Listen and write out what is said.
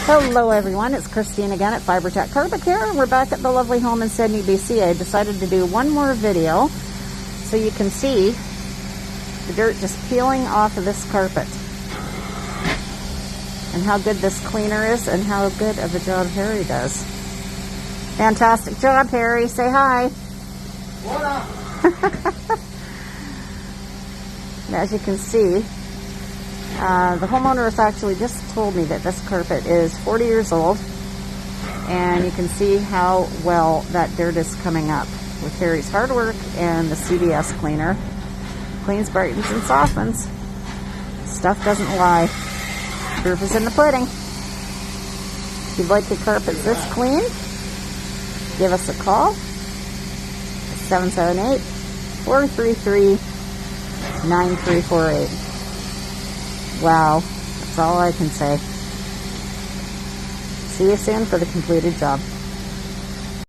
Hello everyone, it's Christine again at Fibre Carpet Care, and we're back at the lovely home in Sidney, BC. I decided to do one more video so you can see the dirt just peeling off of this carpet and how good this cleaner is and how good of a job Harry does. Fantastic job, Harry. Say hi. What up? As you can see, the homeowner has actually just told me that this carpet is 40 years old, and you can see how well that dirt is coming up with Harry's hard work and the CBS cleaner. Cleans, brightens, and softens. Stuff doesn't lie. Proof is in the pudding. If you'd like your carpets this clean, give us a call. 778-433-9348. Wow, that's all I can say. See you soon for the completed job.